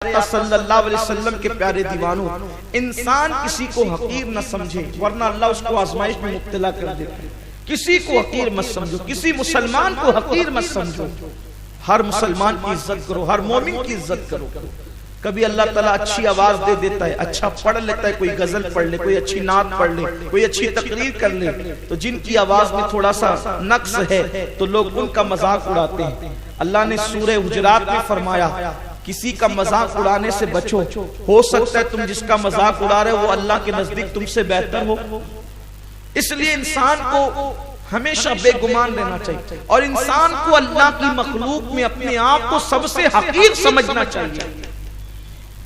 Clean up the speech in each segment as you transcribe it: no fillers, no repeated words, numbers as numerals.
सल्लल्लाहु अलैहि वसल्लम के प्यारे दीवानों, इंसान किसी को हकीर न समझे वरना अल्लाह उसको आजमाइश में मुब्तला कर देता है। किसी को हकीर मत समझो, किसी मुसलमान को हकीर मत समझो। हर मुसलमान की इज्जत करो, हर मोमिन की इज्जत करो। कभी अल्लाह ताला अच्छी आवाज दे देता है, अच्छा पढ़ लेता है, कोई गजल पढ़ ले, कोई अच्छी नात पढ़ ले, कोई अच्छी तकरीर कर ले, तो जिनकी आवाज में थोड़ा सा नक्स है तो लोग उनका मजाक उड़ाते हैं। अल्लाह ने सूरह हुजरात में फरमाया, किसी का मजाक उड़ाने से बचो, हो सकता है तुम जिसका मजाक उड़ा रहे हो वो अल्लाह के नजदीक तुमसे बेहतर हो। इसलिए इंसान को हमेशा बेगुमान रहना चाहिए और इंसान को अल्लाह की मखलूक में अपने आप को सबसे हकीर समझना चाहिए,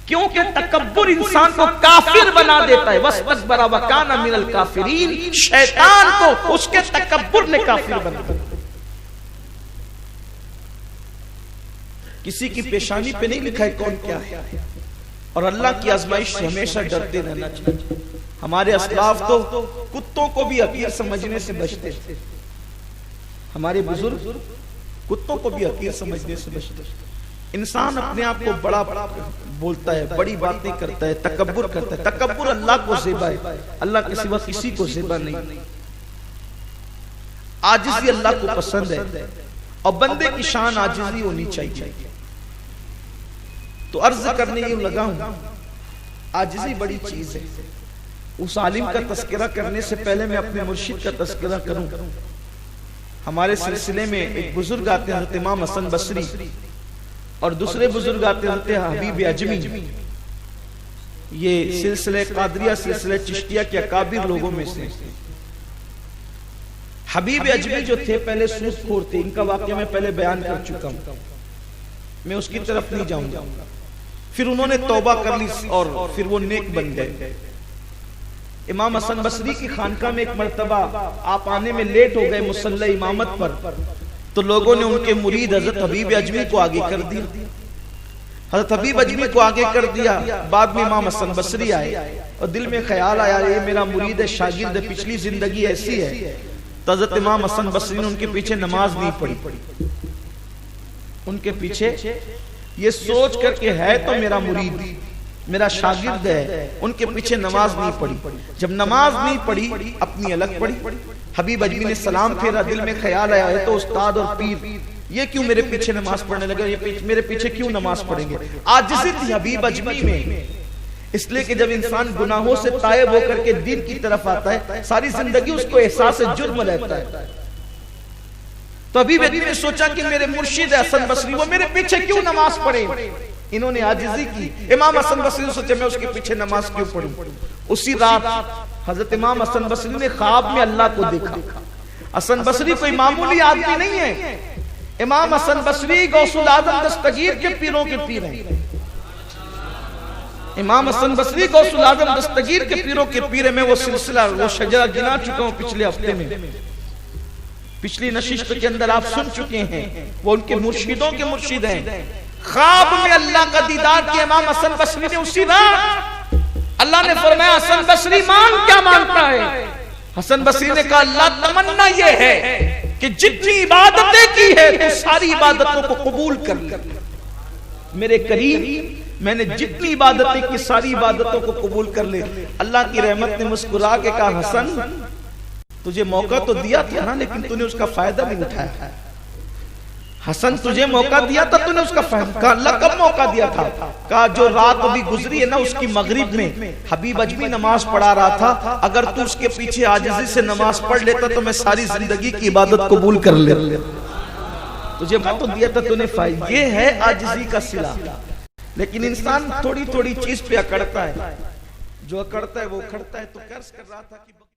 क्योंकि तकब्बुर इंसान को काफिर बना देता है। वस्तकबरा व काना मिनल काफिरीन, शैतान को उसके तकब्बुर ने काफिर बना दिया। किसी की पेशानी पे नहीं लिखा है कौन क्या है, और अल्लाह की आजमाइश से हमेशा डरते रहना चाहिए। हमारे अस्लाफ तो कुत्तों को भी हकीर समझने से बचते थे, हमारे बुजुर्ग कुत्तों को भी हकीर समझने से बचते। इंसान अपने आप को बड़ा बोलता है, बड़ी बातें करता है, तकब्बुर करता है। तकब्बुर अल्लाह को ज़ेबा है, अल्लाह के सिवा किसी को ज़ेबा नहीं। आजिज़ी अल्लाह को पसंद है और बंदे की शान आजिज़ी होनी चाहिए। तो अर्ज करने यूं लगा हूं, आजिज़ी बड़ी चीज है। उस आलिम का तस्करा करने से पहले मैं अपने मुर्शिद का तस्करा करूं। हमारे सिलसिले में एक बुजुर्ग आते हैं हज़रत इमाम हसन बसरी, और दूसरे बुजुर्ग आते हैं हज़रत हबीब अजमी। ये सिलसिले कादरिया, सिलसिले चिश्तिया के अकाबिर लोगों में से। हबीब अजमी जो थे पहले सूदखोर थे, इनका वाकया मैं पहले बयान कर चुका हूं, मैं उसकी तरफ नहीं जाऊंगा। फिर उन्होंने तौबा कर ली और फिर वो नेक बन गए। इमाम हसन बसरी की खानका में एक मर्तबा आप आने में लेट हो गए मुसल्ला इमामत पर, तो लोगों ने उनके मुरीद हजरत हबीब अजमी को आगे कर दिया। हजरत हबीब अजमी को आगे कर दिया। बाद में इमाम हसन बसरी आए और दिल में ख्याल आया, ये मेरा मुरीद है, शागिर्द है, पिछली जिंदगी ऐसी है। तो हजरत इमाम हसन बसरी ने उनके पीछे नमाज नहीं पढ़ी, उनके पीछे ये सोच करके है तो मेरा मुरीद, मेरा शागिर्द है, उनके पीछे नमाज नहीं पढ़ी। जब नमाज नहीं पढ़ी अपनी अलग पढ़ी। हबीब अजमी ने सलाम फेरा, दिल में ख्याल आया है तो उस्ताद और पीर ये क्यों मेरे पीछे नमाज पढ़ने लगे, ये मेरे पीछे क्यों नमाज पढ़ेंगे। आजिज़ी थी हबीब अजमी में, इसलिए कि जब इंसान गुनाहों से तायब होकर के दीन की तरफ आता है, सारी जिंदगी उसको एहसास जुर्म रहता है। तो अभी ने सोचा कि मेरे मुर्शिद हसन बसरी वो मेरे पीछे क्यों नमाज पढ़े। इन्होंने आजिज़ी की। इमाम हसन बसरी ने सोचा मैं उसके पीछे नमाज क्यों पढ़ूं। उसी रात हजरत इमाम हसन बसरी ने ख्वाब में अल्लाह को देखा। हसन बसरी कोई मामूली आदमी नहीं है, इमाम हसन बसरी गौसुल आजम दस्तगीर के पीरों के पीर हैं। इमाम हसन बसरी गौसुल आजम दस्तगीर के पीरों के पीर में वो सिलसिला, वो शजरा गिना चुका हूं पिछले हफ्ते में, पिछली नशिस्त के अंदर आप सुन चुके हैं। वो उनके मुर्शिदों के मुर्शिद हैं। ख्वाब में अल्लाह का दीदार किया इमाम हसन बसरी ने। उसी रात अल्लाह ने फरमाया, हसन बसरी मांग क्या मांगता है। हसन बसरी ने कहा, अल्लाह तमन्ना ये है कि जितनी इबादतें की है तो सारी इबादतों को कबूल कर ले। मेरे करीम मैंने जितनी इबादतें की सारी इबादतों को कबूल कर ले। अल्लाह की रहमत ने मुस्कुरा के कहा, हसन तुझे मौका तो दिया था ना, लेकिन तूने उसका फायदा नहीं उठाया। हसन तुझे मौका दिया था, तूने उसका फायदा। कहा अल्लाह कब मौका दिया था। कहा जो रात अभी गुजरी है ना, उसकी मगरिब में हबीब अजमी नमाज पढ़ा रहा था, अगर तू उसके पीछे आजिज़ी से नमाज पढ़ लेता तो मैं सारी जिंदगी की इबादत कबूल कर ले। तुझे मौका तो दिया था, तूने फायदा। ये है आजिज़ी का सिला। लेकिन इंसान थोड़ी थोड़ी चीज पे अकड़ता है, जो अकड़ता है वो उखड़ता है। तो कर्ज कर रहा था कि